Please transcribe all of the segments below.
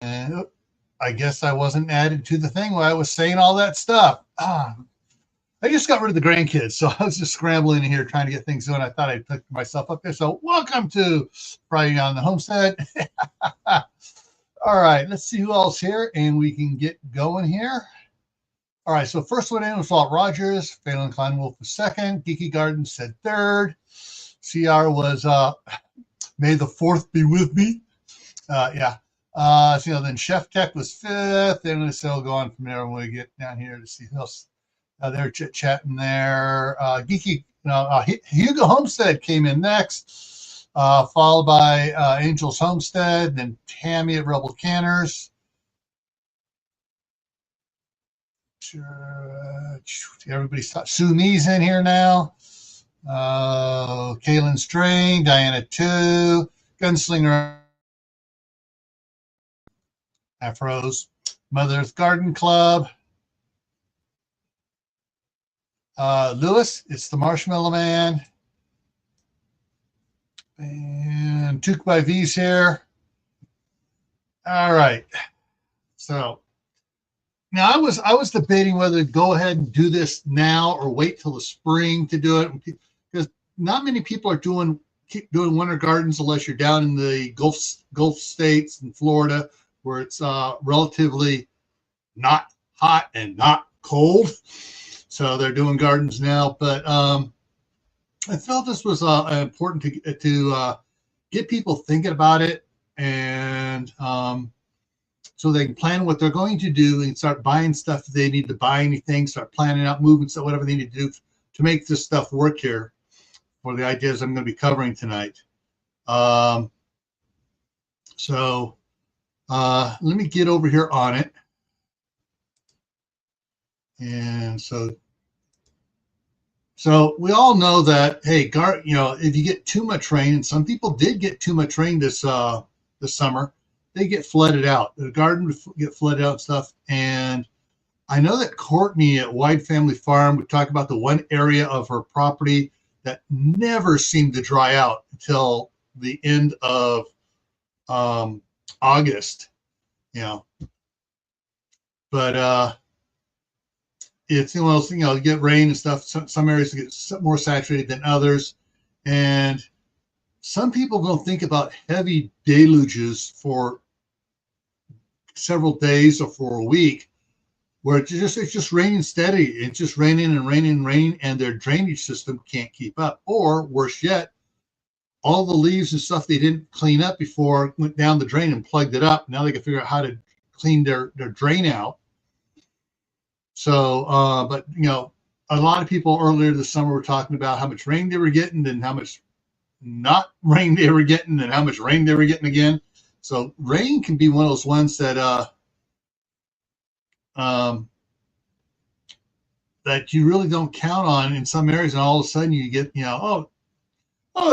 And I guess I wasn't added to the thing while I was saying all that stuff. I just got rid of the grandkids, so I was just scrambling in here trying to get things going. I thought I'd put myself up there. So welcome to Friday on the Homestead. All right, let's see who else here, and we can get going here. All right, so first one in was Walt Rogers. Phelan Klein Wolf was second. Geeky Garden said third. CR was May the 4th be with me. Yeah. So then Chef Tech was fifth. Then let's still go on from there when we get down here to see who else. They're chit-chatting there. Geeky, Hugo Homestead came in next, followed by Angel's Homestead, then Tammy at Rebel Canners. Everybody's Sue Me's in here now. Kaylin String, Diana 2, Gunslinger Afros, Mother's Garden Club. Lewis, it's the Marshmallow Man. And Took by V's here. All right. So now I was debating whether to go ahead and do this now or wait till the spring to do it, because not many people are keep doing winter gardens unless you're down in the Gulf states in Florida, where it's relatively not hot and not cold. So they're doing gardens now, but I felt this was important to get people thinking about it, and so they can plan what they're going to do and start buying stuff if they need to buy anything, start planning out movements, whatever they need to do to make this stuff work here for the ideas I'm going to be covering tonight. So let me get over here on it. And so we all know that, hey, if you get too much rain, and some people did get too much rain this summer, they get flooded out. The garden would get flooded out and stuff. And I know that Courtney at Wide Family Farm would talk about the one area of her property that never seemed to dry out until the end of August. But it's you get rain and stuff. Some areas get more saturated than others, and some people don't think about heavy deluges for several days or for a week, where it's just raining steady. It's just raining and raining and raining, and their drainage system can't keep up. Or worse yet, all the leaves and stuff they didn't clean up before went down the drain and plugged it up. Now they can figure out how to clean their drain out. So, but a lot of people earlier this summer were talking about how much rain they were getting and how much not rain they were getting and how much rain they were getting again. So rain can be one of those ones that that you really don't count on in some areas, and all of a sudden you get, the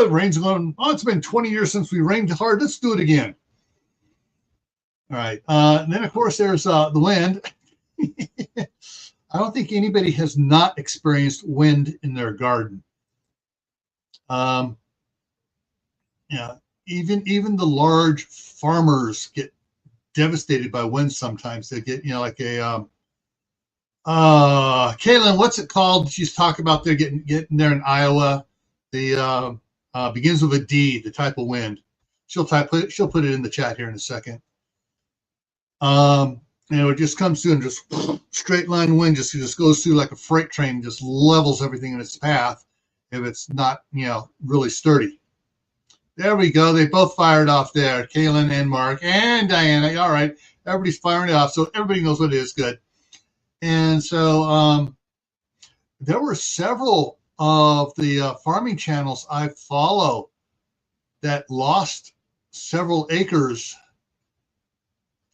rain's going. Oh, it's been 20 years since we rained hard. Let's do it again. All right. And then of course there's the wind. I don't think anybody has not experienced wind in their garden. Even the large farmers get devastated by wind sometimes. They get, like a Kaylin, what's it called? She's talking about they're getting there in Iowa. The begins with a D, the type of wind. She'll put it in the chat here in a second. It just comes through and just straight line wind just goes through like a freight train, just levels everything in its path if it's not, really sturdy. There we go. They both fired off there, Kaylin and Mark and Diana. All right. Everybody's firing it off, so everybody knows what it is. Good. And so there were several of the farming channels I follow that lost several acres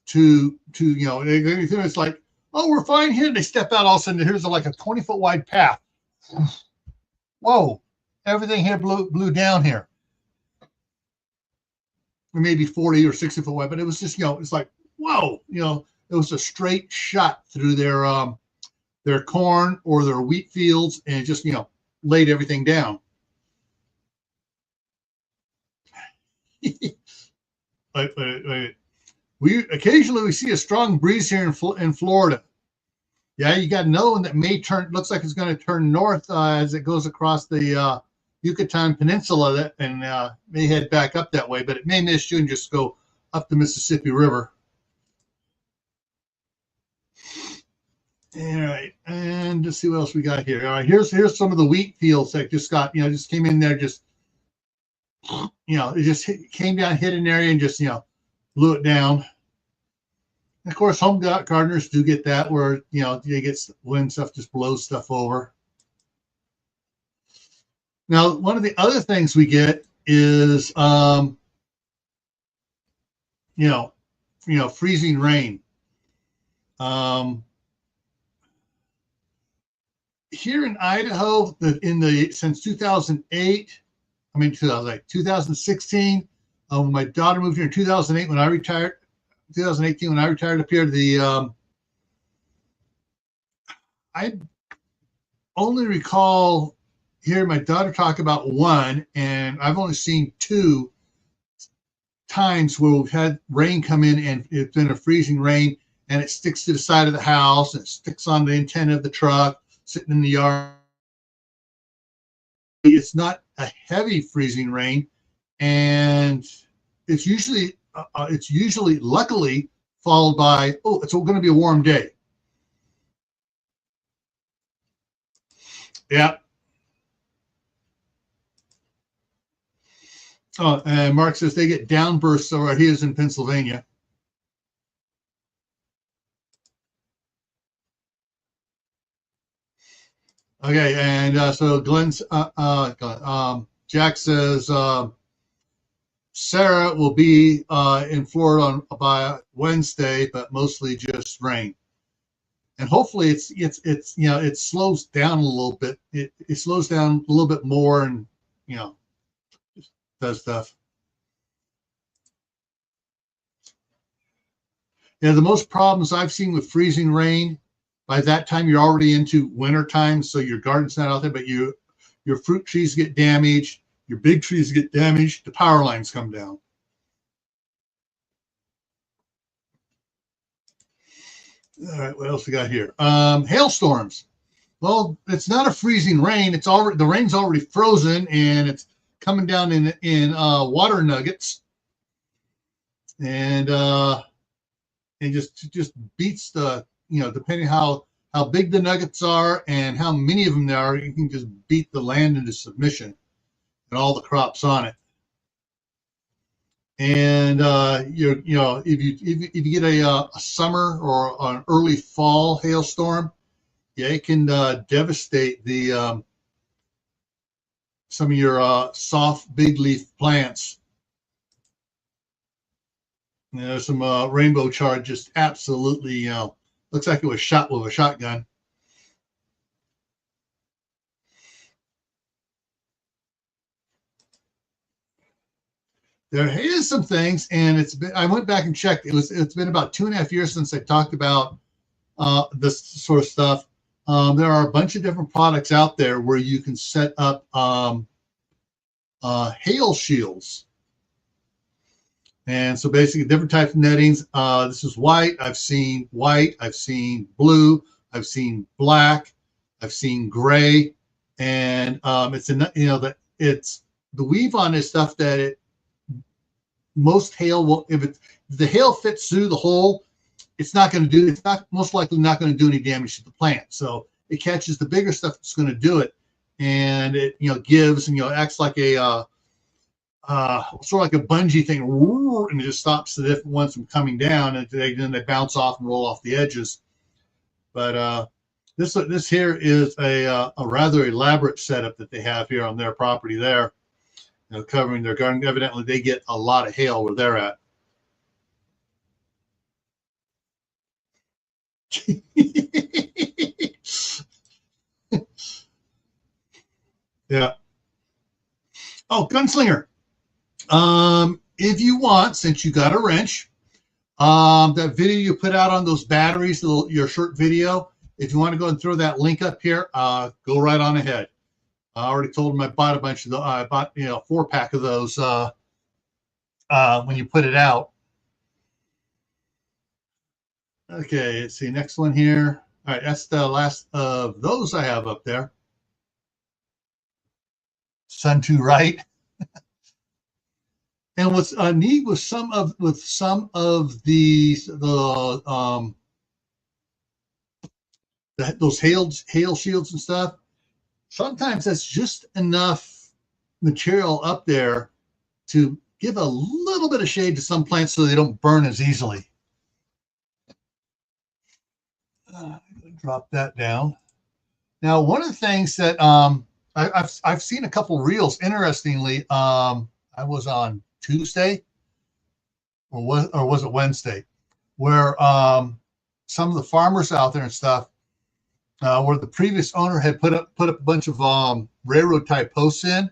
to it's like, oh, we're fine here. They step out, all of a sudden here's like a 20-foot wide path. Whoa, everything here blew down here. Maybe 40 or 60 foot wide, but it was just, it's like, whoa, it was a straight shot through their corn or their wheat fields, and it just, laid everything down. Wait. we occasionally see a strong breeze here in Florida. Yeah, you got another one that may turn. Looks like it's going to turn north as it goes across the Yucatan Peninsula, and may head back up that way. But it may miss you and just go up the Mississippi River. All right, and just see what else we got here. All right, here's some of the wheat fields that just got, just came in there, just, it just came down, hit an area, and just, blew it down. And of course, home gardeners do get that, where, they get wind stuff, just blows stuff over. Now, one of the other things we get is, freezing rain. Here in Idaho, since 2008, 2016, when my daughter moved here in 2008, when I retired, 2018, when I retired up here, I only recall hearing my daughter talk about one, and I've only seen two times where we've had rain come in and it's been a freezing rain, and it sticks to the side of the house, and it sticks on the antenna of the truck, sitting in the yard. It's not a heavy freezing rain, and it's usually luckily followed by, oh, it's going to be a warm day. Yeah. Oh, and Mark says they get downbursts over here in Pennsylvania. Okay, and so Glenn's Jack says Sarah will be in Florida by Wednesday, but mostly just rain. And hopefully it slows down a little bit. It slows down a little bit more, and does stuff. Yeah, the most problems I've seen with freezing rain, by that time you're already into winter time, so your garden's not out there, but your fruit trees get damaged, your big trees get damaged, the power lines come down. All right, what else we got here? Hailstorms. Well, it's not a freezing rain. The rain's already frozen, and it's coming down in water nuggets, and it just beats the, depending how big the nuggets are and how many of them there are, you can just beat the land into submission and all the crops on it. And if you get a summer or an early fall hailstorm, yeah, it can devastate some of your soft big leaf plants. There's some rainbow chard, just absolutely, looks like it was shot with a shotgun. There is some things, and I went back and checked. It's been about 2.5 years since I talked about this sort of stuff. There are a bunch of different products out there where you can set up hail shields. And so basically different types of nettings. This is white. I've seen white. I've seen blue. I've seen black. I've seen gray. And it's the weave on this stuff that most hail will, if the hail fits through the hole, it's most likely not going to do any damage to the plant. So it catches the bigger stuff that's going to do it, and it gives and acts like a sort of like a bungee thing, and it just stops the different ones from coming down, and then they bounce off and roll off the edges. But this here is a rather elaborate setup that they have here on their property there, covering their garden. Evidently, they get a lot of hail where they're at. Yeah. Oh, Gunslinger. If you want, since you got a wrench, that video you put out on those batteries, your short video, if you want to go and throw that link up here, go right on ahead. I already told him I bought a bunch of those. I bought 4-pack of those when you put it out. Okay, let's see, next one here. All right, that's the last of those I have up there. Sun to right. And what's neat with some of those hail shields and stuff, sometimes that's just enough material up there to give a little bit of shade to some plants so they don't burn as easily. Drop that down. Now, one of the things that I've seen a couple reels. Interestingly, I was on Tuesday, or was it Wednesday, where some of the farmers out there and stuff, where the previous owner had put up a bunch of railroad type posts in,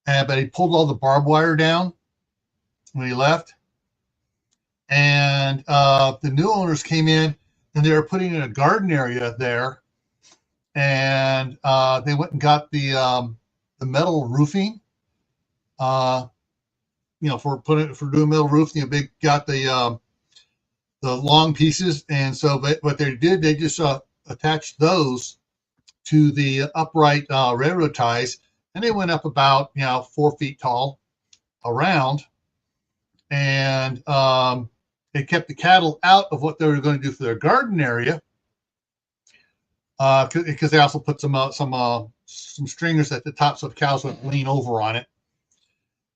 but he pulled all the barbed wire down when he left, and the new owners came in and they were putting in a garden area there, and they went and got the metal roofing, for doing metal roofing. They got the long pieces, and so what they did, they just attached those to the upright railroad ties, and they went up about 4 feet tall around, and they kept the cattle out of what they were going to do for their garden area, because they also put some stringers at the top so the cows wouldn't lean over on it,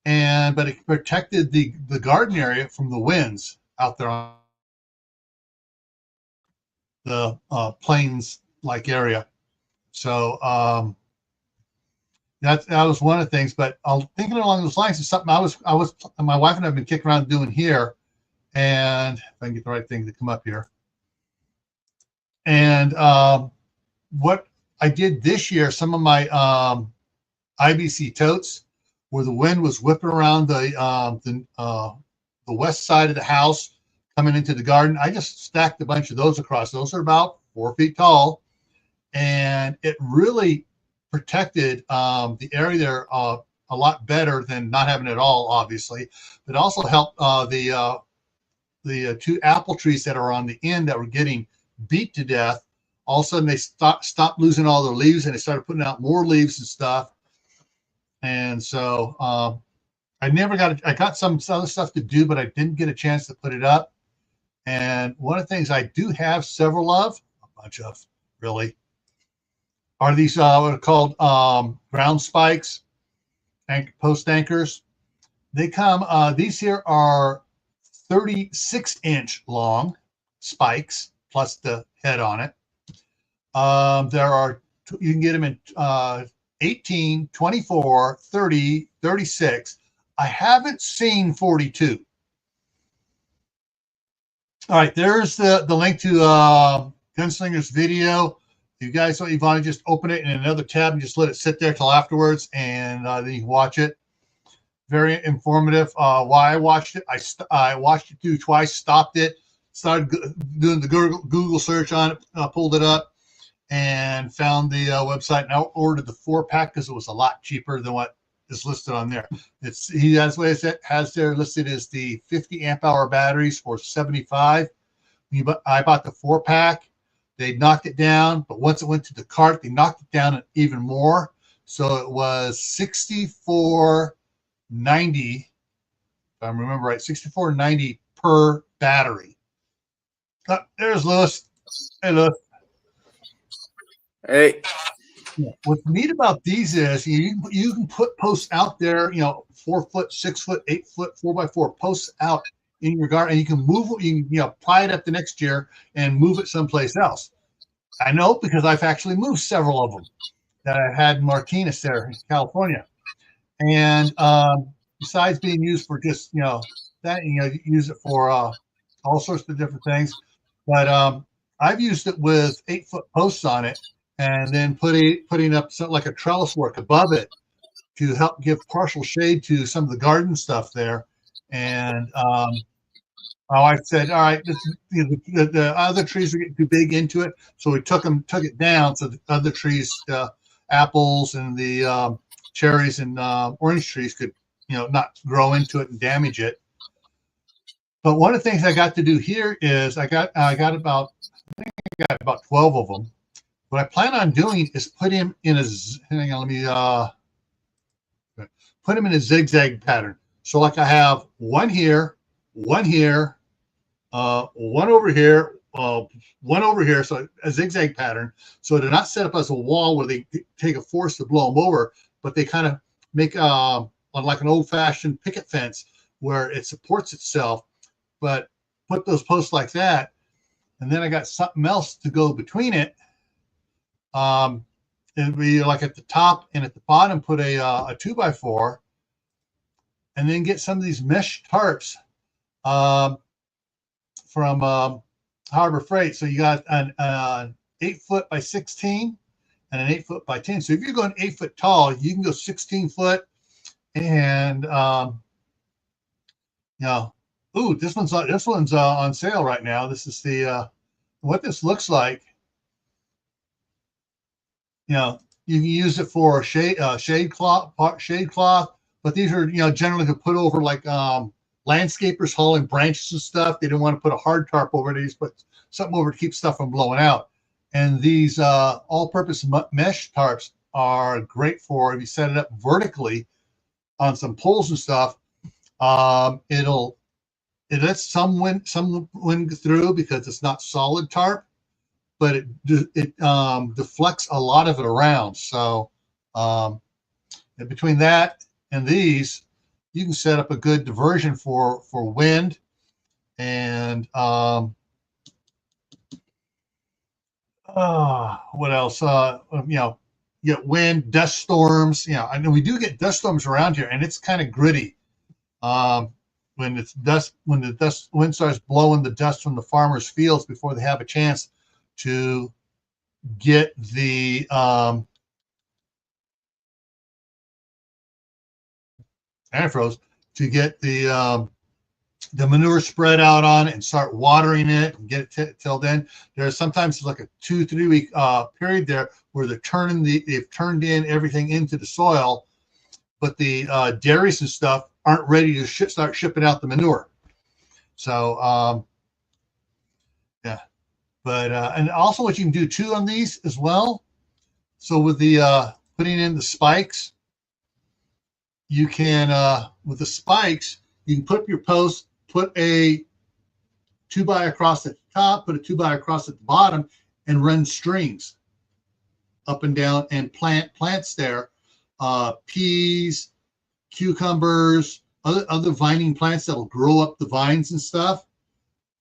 but it protected the garden area from the winds out there on the plains like area. So that was one of the things. But thinking along those lines is something my wife and I have been kicking around doing here, and if I can get the right thing to come up here. And what I did this year, some of my IBC totes, where the wind was whipping around the west side of the house coming into the garden, I just stacked a bunch of those across. Those are about 4 feet tall, and it really protected the area there a lot better than not having it all, obviously. But also helped the 2 apple trees that are on the end that were getting beat to death. All of a sudden, they stopped losing all their leaves, and they started putting out more leaves and stuff. And so I got some other stuff to do, but I didn't get a chance to put it up. And one of the things I do have several of, a bunch of really, are these what are called ground spikes and post anchors. They come, these here are 36-inch long spikes plus the head on it. You can get them in 18, 24, 30, 36. I haven't seen 42. All right, there's the link to Gunslinger's video. If you guys want to just open it in another tab and just let it sit there till afterwards, and then you can watch it. Very informative. Why I watched it, I watched it through twice, stopped it, started doing the Google search on it, pulled it up, and found the website, and I ordered the 4-pack because it was a lot cheaper than what is listed on there. He has what it has there listed as the 50 amp hour batteries for $75. I bought the 4-pack. They knocked it down, but once it went to the cart, they knocked it down even more. So it was $64.90, if I remember right, $64.90 per battery. There's Lewis. Hey, Lewis. Hey. What's neat about these is you can put posts out there, 4 foot, 6 foot, 8 foot, 4x4 posts out in your garden, and you can move it. You can apply it up the next year and move it someplace else. I know because I've actually moved several of them that I had in Martinez there in California, and besides being used for just that, use it for all sorts of different things. But I've used it with 8-foot posts on it, and then putting up something like a trellis work above it to help give partial shade to some of the garden stuff there. And my wife said, all right, the other trees are getting too big into it. So we took it down so the other trees, apples and the cherries and orange trees could, not grow into it and damage it. But one of the things I got to do here is I got about 12 of them. What I plan on doing is put him in a hang on, let me put him in a zigzag pattern. So like I have one here, one here, one over here, one over here. So a zigzag pattern. So they're not set up as a wall where they take a force to blow them over, but they kind of make on like an old-fashioned picket fence where it supports itself. But put those posts like that, and then I got something else to go between it. It'd be like at the top and at the bottom, put a 2x4, and then get some of these mesh tarps from Harbor Freight. So you got an 8 foot by 16 and an 8 foot by 10. So if you're going 8 foot tall, you can go 16 foot. And ooh, this one's on sale right now. This is the what this looks like. You can use it for shade cloth, but these are generally to put over like landscapers hauling branches and stuff. They didn't want to put a hard tarp over these, but something over to keep stuff from blowing out. And these all-purpose mesh tarps are great for if you set it up vertically on some poles and stuff. It lets some wind through because it's not solid tarp, but it deflects a lot of it around. So between that and these, you can set up a good diversion for wind and what else? You get wind, dust storms. I know we do get dust storms around here, and it's kind of gritty. When the wind starts blowing the dust from the farmers' fields before they have a chance to get the manure spread out on it and start watering it and get it tilled in. There's sometimes like a 2-3 week period there where they've turned in everything into the soil, but the dairies and stuff aren't ready to start shipping out the manure. So but and also what you can do too on these as well. So with the putting in the spikes, you can with the spikes you can put up your post, put a 2x across at the top, put a 2x across at the bottom, and run strings up and down and plants there, peas, cucumbers, other vining plants that'll grow up the vines and stuff,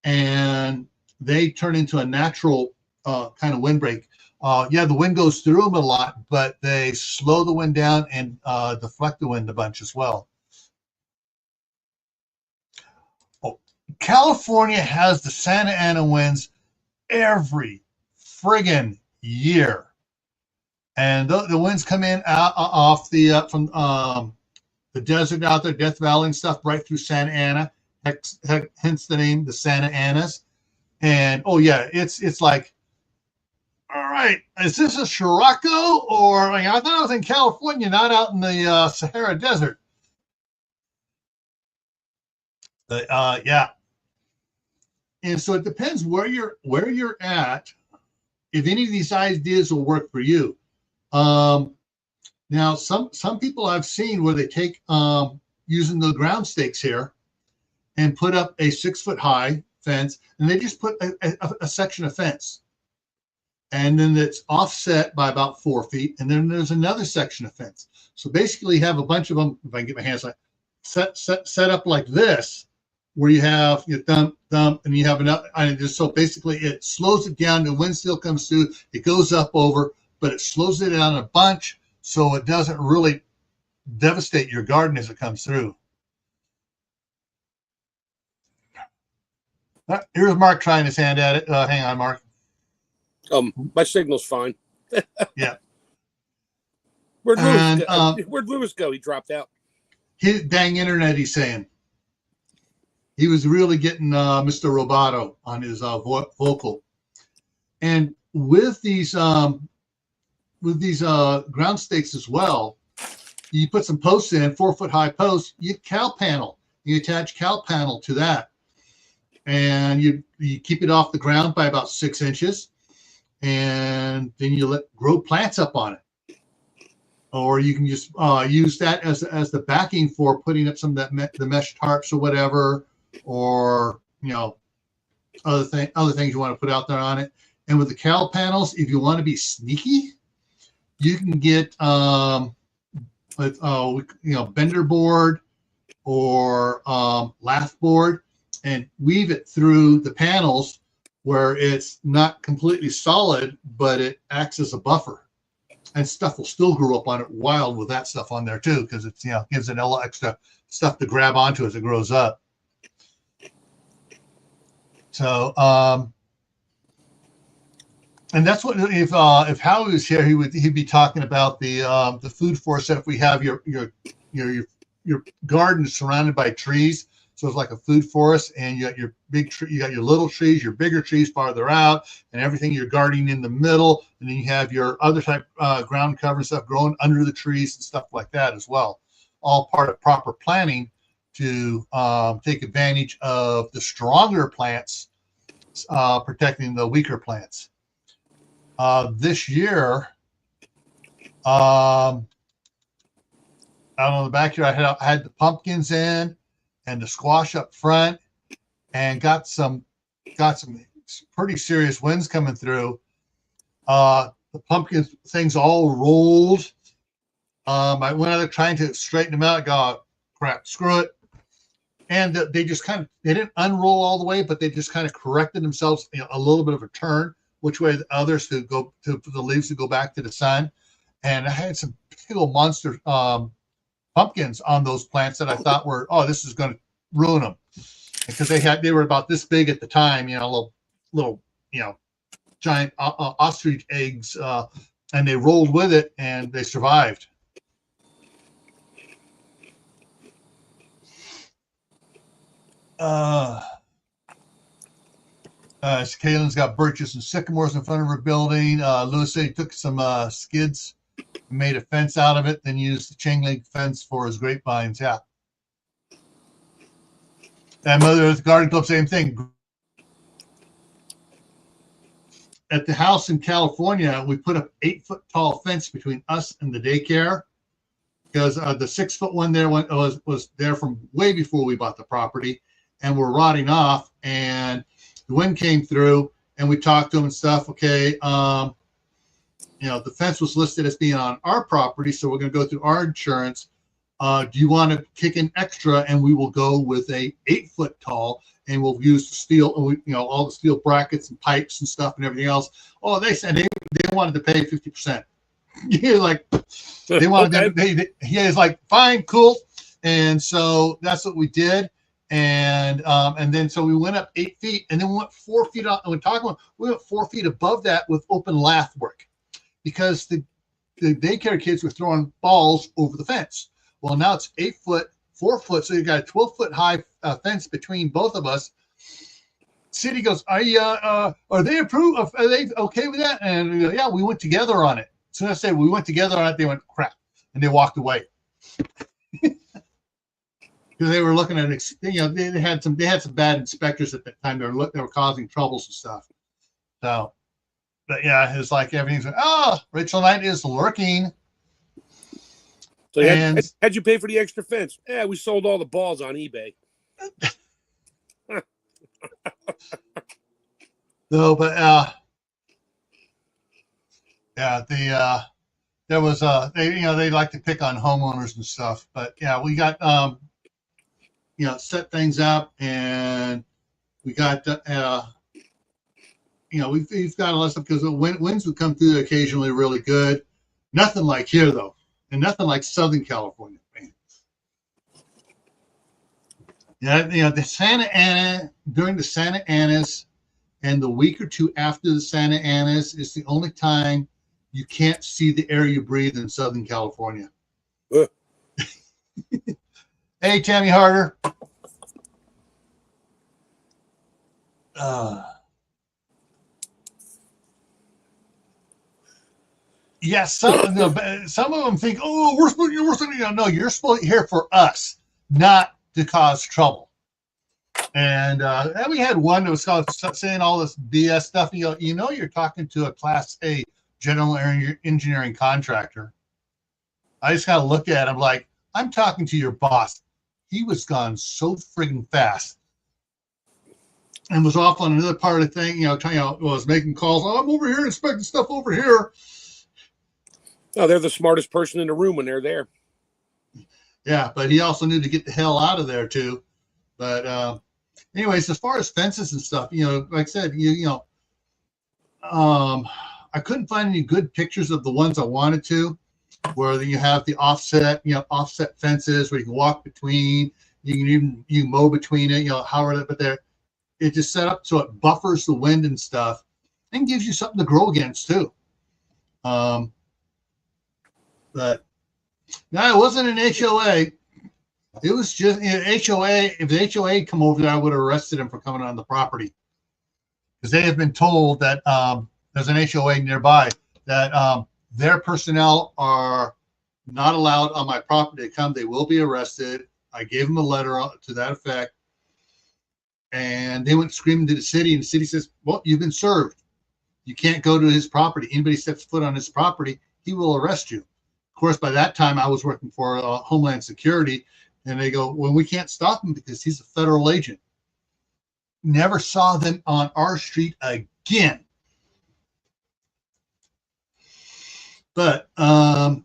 and they turn into a natural kind of windbreak. The wind goes through them a lot, but they slow the wind down and deflect the wind a bunch as well. California has the Santa Ana winds every friggin' year, and the winds come in off the from the desert out there, Death Valley and stuff, right through Santa Ana. Hence the name, the Santa Anas. And it's like, all right, is this a Scirocco? Or I thought I was in California, not out in the Sahara Desert. But and so it depends where you're at, if any of these ideas will work for you. Now some people I've seen where they take using the ground stakes here and put up a 6 foot high fence, and they just put a section of fence, and then it's offset by about 4 feet, and then there's another section of fence. So basically you have a bunch of them, if I can get my hands like set up like this, where you have your thump, and you have enough, and just so basically it slows it down. The wind still comes through, it goes up over, but it slows it down a bunch so it doesn't really devastate your garden as it comes through. Here's Mark trying his hand at it. Hang on, Mark. My signal's fine. Yeah. Where'd Lewis go? He dropped out. His dang internet, he's saying. He was really getting Mr. Roboto on his vocal. And with these ground stakes as well, you put some posts in, 4 foot high posts, you cow panel. You attach cow panel to that. and you keep it off the ground by about 6 inches, and then you grow plants up on it. Or you can just use that as the backing for putting up some of the mesh tarps or whatever, or other things you want to put out there on it. And with the cowl panels, if you want to be sneaky, you can get bender board or lath board and weave it through the panels where it's not completely solid, but it acts as a buffer. And stuff will still grow up on it wild with that stuff on there too, because it's gives it a little extra stuff to grab onto as it grows up. So and that's what if Howie was here, he'd be talking about the food forest. If we have your garden surrounded by trees, so it's like a food forest, and you got your big tree, you got your little trees, your bigger trees farther out, and everything you're gardening in the middle, and then you have your other type ground cover stuff growing under the trees and stuff like that as well. All part of proper planning to take advantage of the stronger plants, protecting the weaker plants. This year, out on the backyard, I had the pumpkins in and the squash up front, and got some pretty serious winds coming through. The pumpkin things all rolled. I went out there trying to straighten them out. I go, crap, screw it. And they just they didn't unroll all the way, but they just kind of corrected themselves a little bit of a turn, which way the others to go to the leaves to go back to the sun. And I had some big old monster pumpkins on those plants that I thought were, this is going to ruin them, because they were about this big at the time, little giant ostrich eggs, and they rolled with it and they survived. Kaylin's got birches and sycamores in front of her building. Lewis said he took some skids, made a fence out of it, then used the chain link fence for his grapevines. Yeah. And Mother Earth Garden Club, same thing. At the house in California, we put up 8-foot tall fence between us and the daycare, because the 6-foot one there was there from way before we bought the property, and we're rotting off, and the wind came through, and we talked to them and stuff. Okay, the fence was listed as being on our property, so we're going to go through our insurance. Do you want to kick in extra, and we will go with a 8-foot tall, and we'll use the steel, all the steel brackets and pipes and stuff and everything else. Oh, they said they wanted to pay 50%. They wanted okay. He is like, fine, cool. And so that's what we did. And then so we went up 8 feet, and then we went 4 feet out. And we went 4 feet above that with open lath work, because the daycare kids were throwing balls over the fence. Well, now it's 8 foot, 4 foot, so you got a 12-foot high fence between both of us. City goes, are they approved? Are they okay with that? And we go, yeah, we went together on it. So I said we went together on it. They went, crap, and they walked away. Because they were looking at it, they had some bad inspectors at that time. They were causing troubles and stuff. So, but yeah, it's like everything's like, Rachel Knight is lurking. So how'd you pay for the extra fence? Yeah, we sold all the balls on eBay. No, but there was they like to pick on homeowners and stuff, but yeah, we got set things up, and we got we've got a lot of stuff, because the winds would come through occasionally really good. Nothing like here though, and nothing like Southern California. Yeah, the Santa Ana, during the Santa Anas and the week or two after the Santa Anas is the only time you can't see the air you breathe in Southern California. Hey, Tammy Harder. Yeah, some of them think, we're supposed to, no, you're supposed to be here for us, not to cause trouble. And we had one that was saying all this BS stuff. You know, you're talking to a Class A general engineering contractor. I just got to look at him like, I'm talking to your boss. He was gone so friggin' fast and was off on another part of the thing, was making calls. Oh, I'm over here inspecting stuff over here. Oh, they're the smartest person in the room when they're there. Yeah, but he also knew to get the hell out of there too. But anyways, as far as fences and stuff, like I said, I couldn't find any good pictures of the ones I wanted to, where you have the offset fences where you can walk between, you can mow between it, however, but it just set up so it buffers the wind and stuff and gives you something to grow against too. But no, it wasn't an HOA. It was just HOA. If the HOA come over there, I would have arrested him for coming on the property, because they have been told that there's an HOA nearby that their personnel are not allowed on my property to come. They will be arrested. I gave them a letter to that effect, and they went screaming to the city, and the city says, well, you've been served. You can't go to his property. Anybody steps foot on his property, he will arrest you. Of course, by that time, I was working for Homeland Security, and they go, well, we can't stop him because he's a federal agent. Never saw them on our street again. But there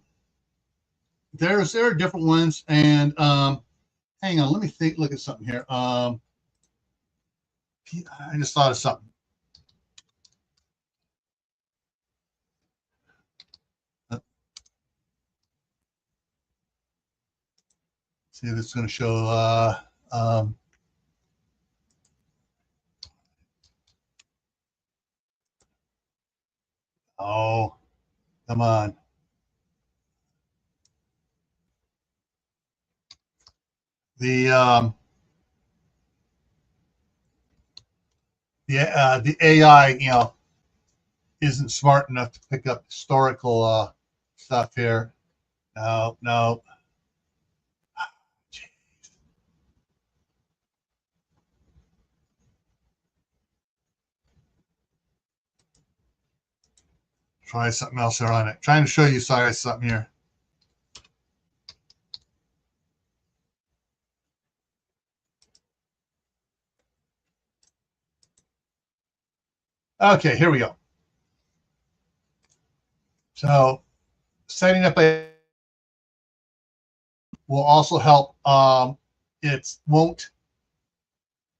are different ones, and hang on, let me look at something here. I just thought of something. See if it's going to show. Oh, come on. The AI, isn't smart enough to pick up historical stuff here. No. Try something else here on it. Trying to show you something here. Okay, here we go. So setting up will also help. It won't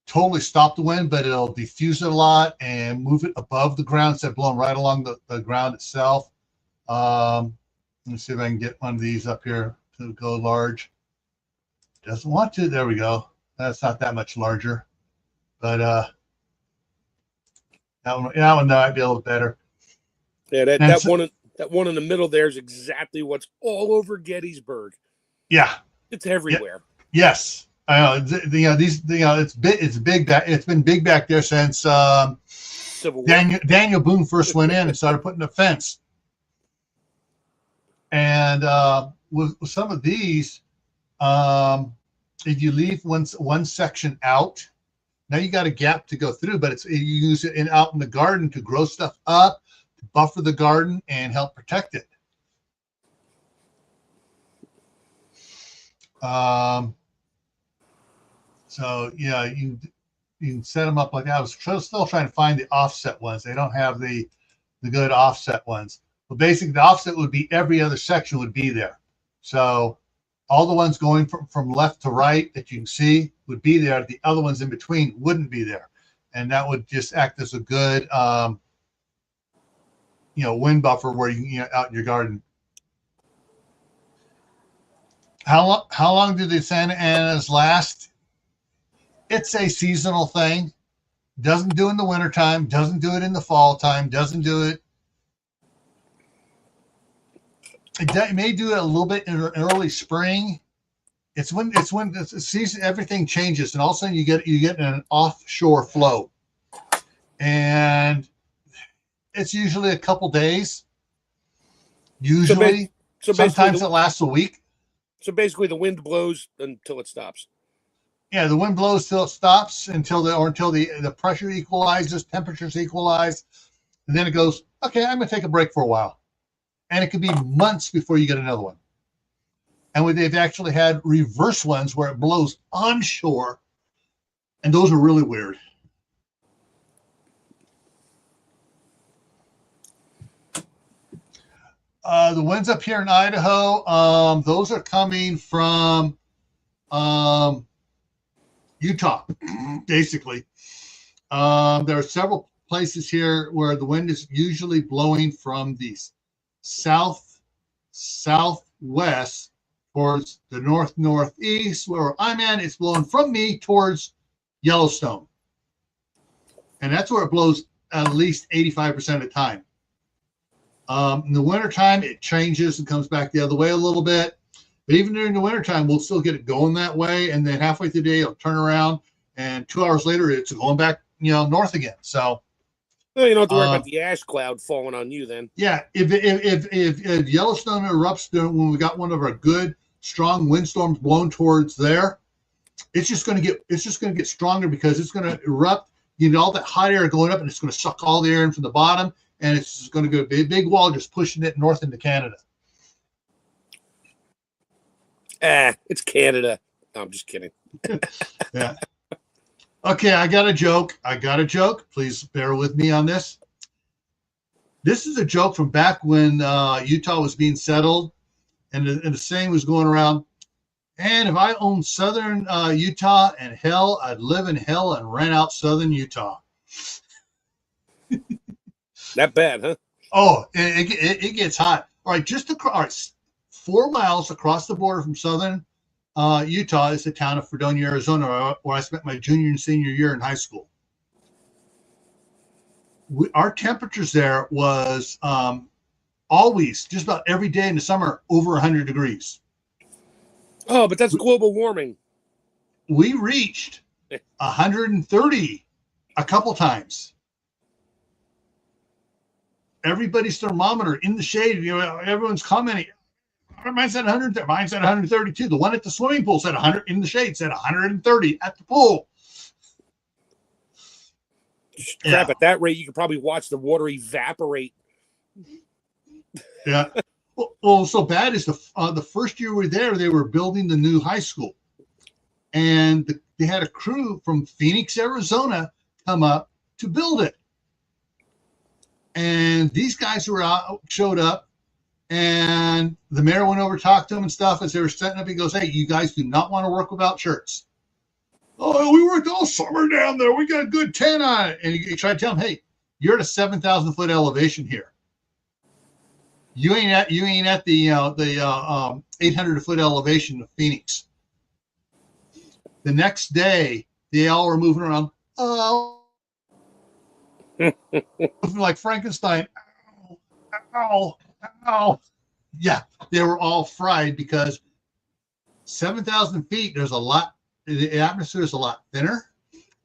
totally stop the wind, but it'll diffuse it a lot and move it above the ground instead of blowing right along the ground itself. Let me see if I can get one of these up here to go large. Doesn't want to. There we go. That's not that much larger, but that one might be a little better. Yeah, that one in the middle there is exactly what's all over Gettysburg. Yeah, it's everywhere. Yeah. Yes, I know. It's big. It's been big back there since Daniel Boone first went in and started putting a fence. And with some of these, if you leave one section out, now you got a gap to go through, but you use it out in the garden to grow stuff up, to buffer the garden, and help protect it. So yeah, you can set them up like that. I was still trying to find the offset ones. They don't have the good offset ones. But basically, the offset would be every other section would be there. So all the ones going from left to right that you can see would be there. The other ones in between wouldn't be there. And that would just act as a good, wind buffer where you can out in your garden. How long do the Santa Anas last? It's a seasonal thing. Doesn't do it in the wintertime, doesn't do it in the fall time, doesn't do it. It may do it a little bit in early spring. It's when the season, everything changes, and all of a sudden you get an offshore flow, and it's usually a couple days. Usually, sometimes it lasts a week. So basically, the wind blows until it stops. Yeah, the wind blows till it stops until the pressure equalizes, temperatures equalize, and then it goes, okay, I'm going to take a break for a while. And it could be months before you get another one. And they've actually had reverse ones where it blows onshore, and those are really weird. The winds up here in Idaho, those are coming from Utah, basically. There are several places here where the wind is usually blowing from the southwest towards the northeast. Where I'm at, it's blowing from me towards Yellowstone. And that's where it blows at least 85% of the time. In the wintertime, it changes and comes back the other way a little bit. But even during the wintertime, we'll still get it going that way. And then halfway through the day, it'll turn around. And 2 hours later, it's going back, north again. So well, you don't have to worry about the ash cloud falling on you then. Yeah, if Yellowstone erupts when we got one of our good, strong windstorms blowing towards there, it's just going to get stronger because it's going to erupt. All that hot air going up, and it's going to suck all the air in from the bottom, and it's just going to go a big wall just pushing it north into Canada. It's Canada. No, I'm just kidding. Yeah. Okay, I got a joke. Please bear with me on this. This is a joke from back when Utah was being settled, and the saying was going around, and if I owned southern Utah and hell, I'd live in hell and rent out southern Utah. That bad, huh? Oh, it gets hot. All right, 4 miles across the border from southern Utah is the town of Fredonia, Arizona, where I spent my junior and senior year in high school. Our temperatures there was always, just about every day in the summer, over 100 degrees. Oh, but that's global warming. We reached 130 a couple times. Everybody's thermometer in the shade, everyone's commenting, mine said 100, mine said 132. The one at the swimming pool said 100 in the shade, said 130 at the pool. Crap, at that rate, you could probably watch the water evaporate. Yeah. Well, so bad is the first year we were there, they were building the new high school. And they had a crew from Phoenix, Arizona come up to build it. And these guys showed up, and the mayor went over, talked to them and stuff as they were setting up. He goes, hey, you guys do not want to work without shirts. Oh, we worked all summer down there. We got a good 10 on it. And he tried to tell them, hey, you're at a 7,000 foot elevation here. You ain't at the 800 foot elevation of Phoenix. The next day, they all were moving around. Oh, like Frankenstein. Ow, ow, ow. Yeah, they were all fried because 7,000 feet. There's a lot. The atmosphere is a lot thinner,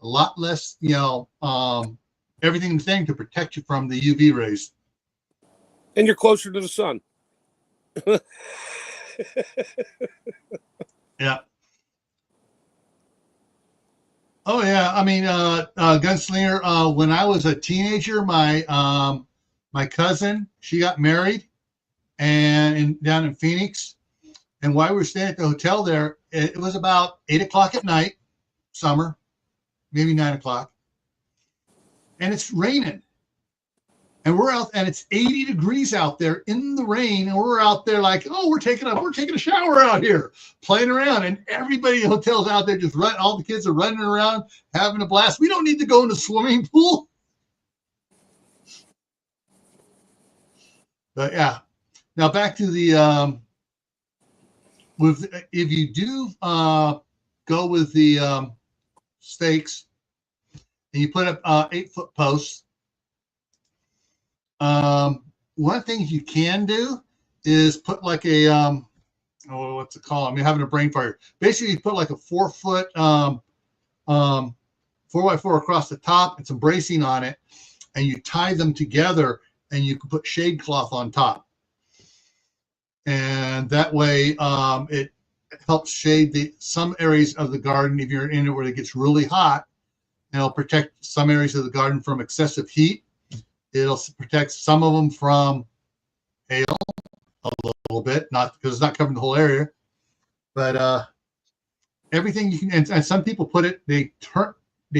a lot less. Everything to protect you from the UV rays. And you're closer to the sun. Yeah. Oh yeah. I mean, Gunslinger. When I was a teenager, my cousin, she got married, and down in Phoenix, and while we were staying at the hotel there, it was about 8 o'clock at night, summer, maybe 9 o'clock, and it's raining. And we're out, and it's 80 degrees out there in the rain, and we're out there like, oh, we're taking a shower out here, playing around, and everybody in the hotel's out there just running. All the kids are running around, having a blast. We don't need to go in the swimming pool. But yeah, now back to the if you do go with the stakes, and you put up 8-foot posts. One of the things you can do is put like a what's it called? I'm having a brain fire. Basically, you put like a 4-foot 4x4 across the top and some bracing on it, and you tie them together, and you can put shade cloth on top, and that way helps shade some areas of the garden if you're in it where it gets really hot. And it'll protect some areas of the garden from excessive heat. It'll protect some of them from hail a little bit, not because it's not covering the whole area, but everything you can. And some people put it, they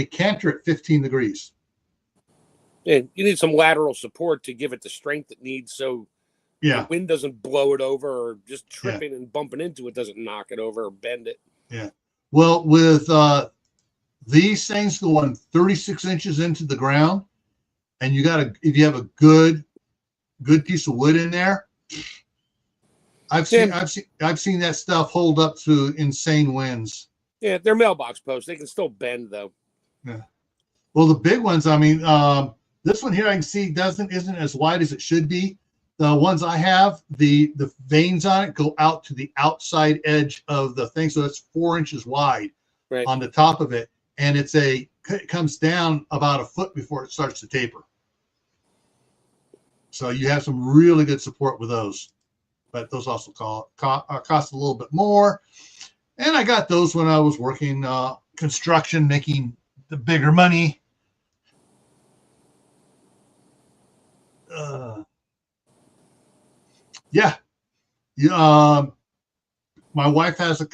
canter at 15 degrees. And you need some lateral support to give it the strength it needs, so the wind doesn't blow it over, or just tripping and bumping into it doesn't knock it over or bend it. Yeah. Well, with these things going 36 inches into the ground, and if you have a good piece of wood in there, I've seen that stuff hold up to insane winds. Yeah, they're mailbox posts. They can still bend though. Yeah. Well, the big ones, I mean, this one here I can see isn't as wide as it should be. The ones I have, the veins on it go out to the outside edge of the thing, so it's 4 inches wide on the top of it, and it comes down about a foot before it starts to taper. So you have some really good support with those, but those also cost a little bit more. And I got those when I was working construction, making the bigger money. My wife has a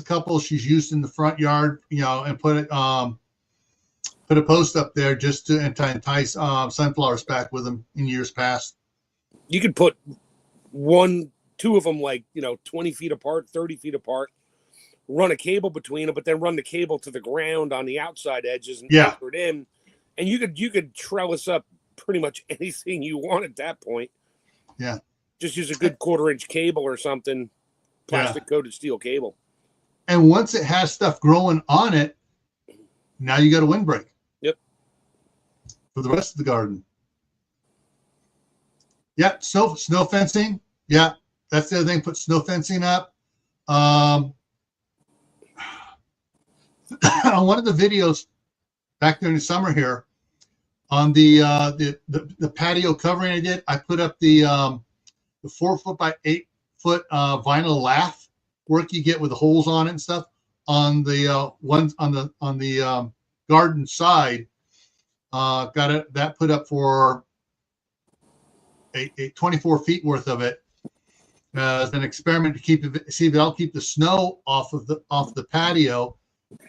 couple she's used in the front yard, and put a post up there just to entice sunflowers back with them in years past. You could put two of them 20 feet apart, 30 feet apart, run a cable between them, but then run the cable to the ground on the outside edges and anchor it in, and you could trellis up pretty much anything you want at that point. Yeah. Just use a good 1/4-inch cable or something, plastic coated steel cable. And once it has stuff growing on it, now you got a windbreak. Yep. For the rest of the garden. Yeah, snow fencing. Yeah, that's the other thing. Put snow fencing up. On one of the videos back during the summer here, on the patio covering I did, I put up the 4 foot by 8 foot vinyl lath work you get with the holes on it and stuff on the ones on the garden side. Got that put up for a 24 feet worth of it as an experiment to see if it'll keep the snow off the patio.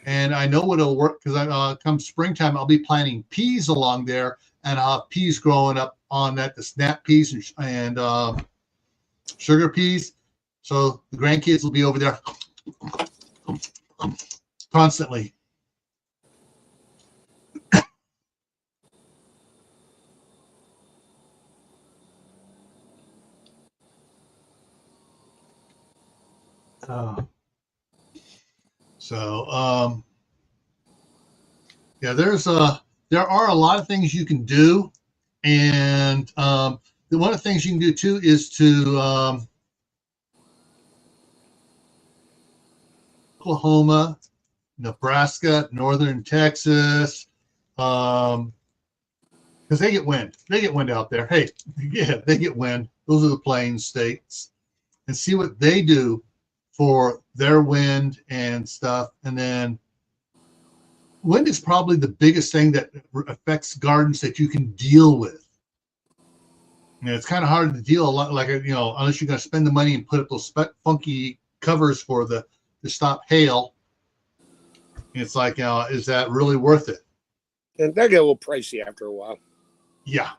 And I know it'll work because come springtime I'll be planting peas along there, and I'll have peas growing up on that, the snap peas and sugar peas. So the grandkids will be over there constantly. There are a lot of things you can do, and one of the things you can do too is to Oklahoma, Nebraska, northern Texas, because they get wind. They get wind out there. Hey, yeah, they get wind. Those are the plains states, and see what they do for their wind and stuff. And then wind is probably the biggest thing that affects gardens that you can deal with. It's kind of hard to deal a lot, unless you're going to spend the money and put up those funky covers to stop hail. It's like, is that really worth it? And that get a little pricey after a while. Yeah.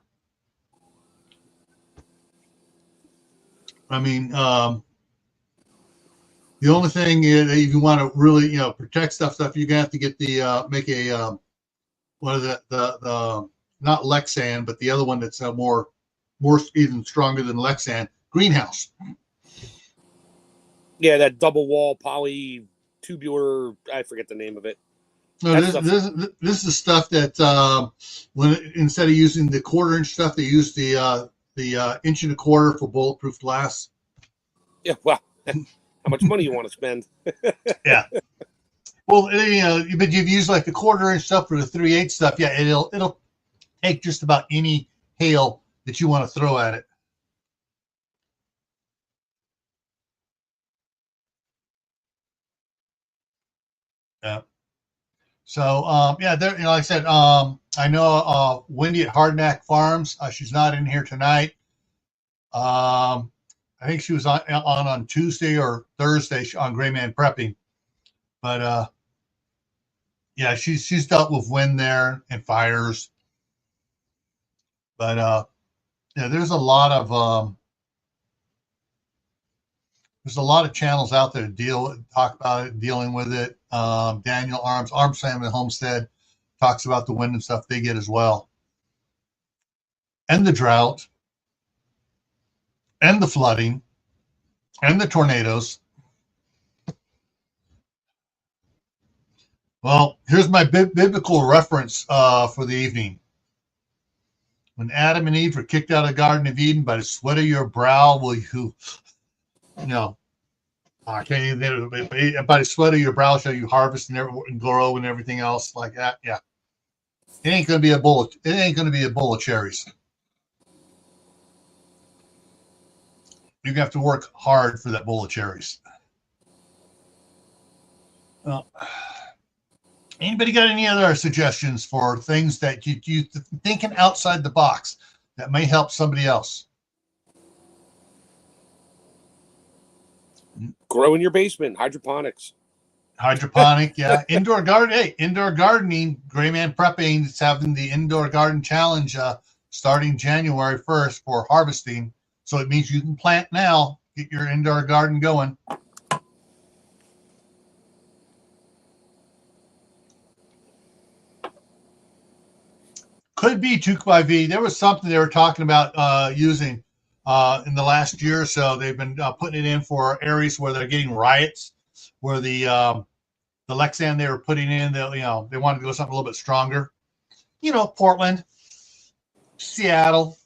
I mean, the only thing is, if you want to really, protect stuff, you're gonna have to get make a one of the not Lexan, but the other one that's more even stronger than Lexan, greenhouse. Yeah, that double wall poly tubular. I forget the name of it. No, this is stuff that instead of using the 1/4-inch stuff, they use the 1 1/4 inch for bulletproof glass. Yeah, well, how much money you want to spend? Yeah. Well, but you've used like the 1/4-inch stuff for the 3/8 stuff. Yeah, it'll take just about any hail that you want to throw at it. Yeah. So, yeah, there, like I said, I know Wendy at Hardknack Farms. She's not in here tonight. I think she was on Tuesday or Thursday on Gray Man Prepping. But yeah, she's dealt with wind there and fires. But yeah, there's a lot of channels out there to talk about it, dealing with it. Daniel Arms Family Homestead talks about the wind and stuff they get as well, and the drought, and the flooding, and the tornadoes. Well, here's my biblical reference for the evening. When Adam and Eve were kicked out of the Garden of Eden, by the sweat of your brow will you, I can't even, by the sweat of your brow shall you harvest and grow and everything else like that. Yeah. It ain't going to be a bowl. It ain't going to be a bowl of cherries. You're going to have to work hard for that bowl of cherries. Well, anybody got any other suggestions for things that you thinking outside the box that may help somebody else? Grow in your basement, hydroponics. Hydroponic, yeah. Indoor garden. Hey, indoor gardening. Gray Man Prepping is having the indoor garden challenge starting January 1st for harvesting. So it means you can plant now, get your indoor garden going. Could be 2x-V. There was something they were talking about using in the last year or so. They've been putting it in for areas where they're getting riots, where the Lexan they were putting in, they wanted to go something a little bit stronger. Portland, Seattle,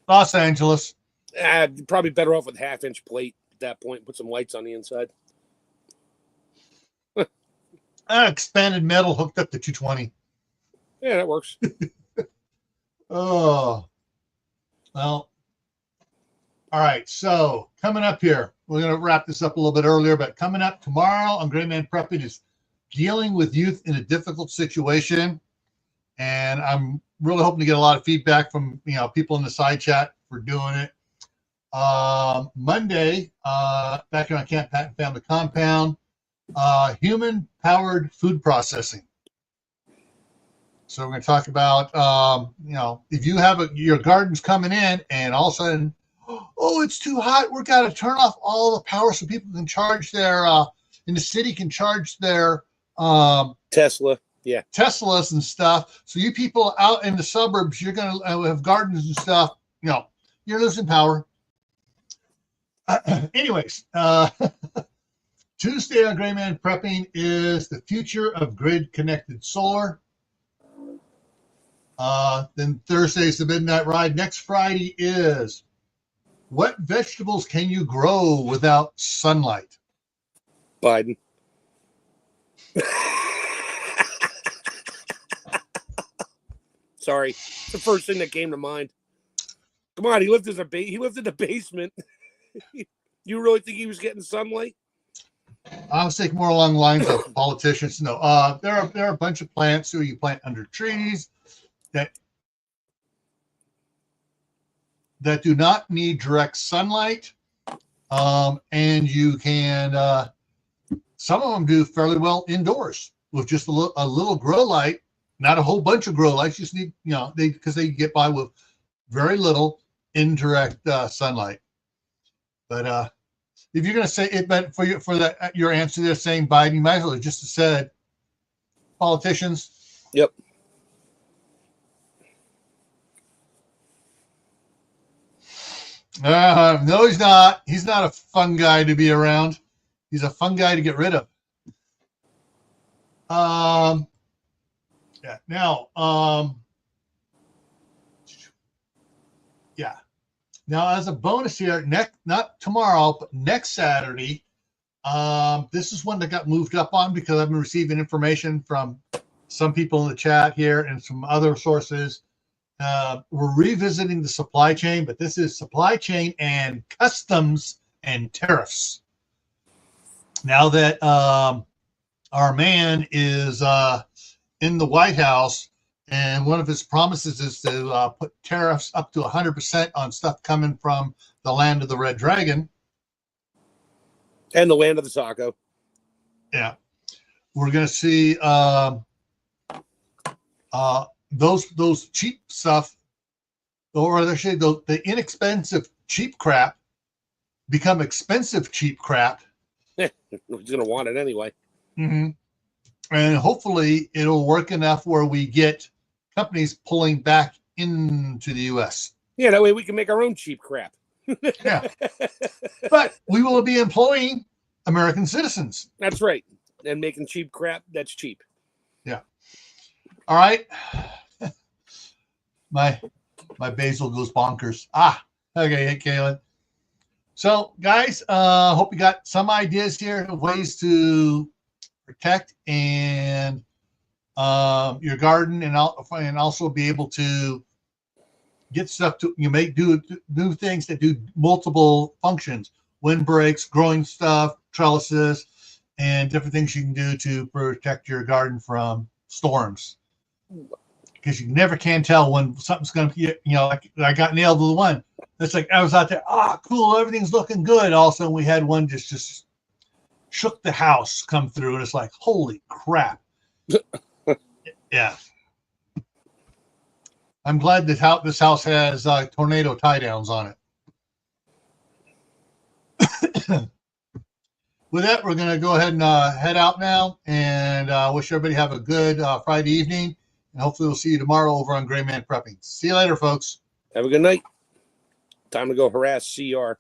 Los Angeles. Probably better off with half-inch plate at that point. Put some lights on the inside. Expanded metal hooked up to 220. Yeah, that works. Oh, well. All right, so coming up here, we're going to wrap this up a little bit earlier, but coming up tomorrow on Gray Man Prepping is dealing with youth in a difficult situation. And I'm really hoping to get a lot of feedback from people in the side chat for doing it. Monday, back on Camppatton Family Compound, human-powered food processing. So we're going to talk about, if you have your garden's coming in and all of a sudden, oh, it's too hot, we've got to turn off all the power so people can charge their, in the city can charge their Tesla. Yeah. Teslas and stuff. So you people out in the suburbs, you're going to have gardens and stuff. You're losing power. Anyways, Tuesday on Gray Man Prepping is the future of grid-connected solar. Then Thursday's the Midnight Ride. Next Friday is what vegetables can you grow without sunlight? Biden. Sorry, it's the first thing that came to mind. Come on, he lived in the basement. You really think he was getting sunlight? I was thinking more along the lines of politicians. No, there are a bunch of plants who you plant under trees that do not need direct sunlight, and you can. Some of them do fairly well indoors with just a little grow light. Not a whole bunch of grow lights. Just need, because they get by with very little indirect sunlight. But if you're going to say it, but for your answer there saying Biden, you might as well have just said politicians. Yep. No, he's not. He's not a fun guy to be around. He's a fun guy to get rid of. Yeah. Now, yeah. Now, as a bonus here, not tomorrow, but next Saturday, this is one that got moved up on because I've been receiving information from some people in the chat here and some other sources. We're revisiting the supply chain, but this is supply chain and customs and tariffs. now that our man is in the White House, and one of his promises is to put tariffs up to 100% on stuff coming from the land of the Red Dragon. And the land of the taco. Yeah. We're going to see those cheap stuff, or actually the inexpensive cheap crap become expensive cheap crap. He's going to want it anyway. Mm-hmm. And hopefully it'll work enough where we get companies pulling back into the U.S. Yeah, that way we can make our own cheap crap. Yeah. But we will be employing American citizens. That's right. And making cheap crap, that's cheap. Yeah. All right. My basil goes bonkers. Okay, hey, Kaylin. So, guys, hope you got some ideas here of ways to protect and your garden, and also be able to get stuff to do things that do multiple functions: windbreaks, growing stuff, trellises, and different things you can do to protect your garden from storms. Because you never can tell when something's going to, like I got nailed with one. It's like I was out there, cool, everything's looking good. All of a sudden we had one just shook the house come through, and it's like, holy crap. Yeah. I'm glad that this house has tornado tie downs on it. With that, we're going to go ahead and head out now, and wish everybody have a good Friday evening. And hopefully we'll see you tomorrow over on Gray Man Prepping. See you later, folks. Have a good night. Time to go harass CR.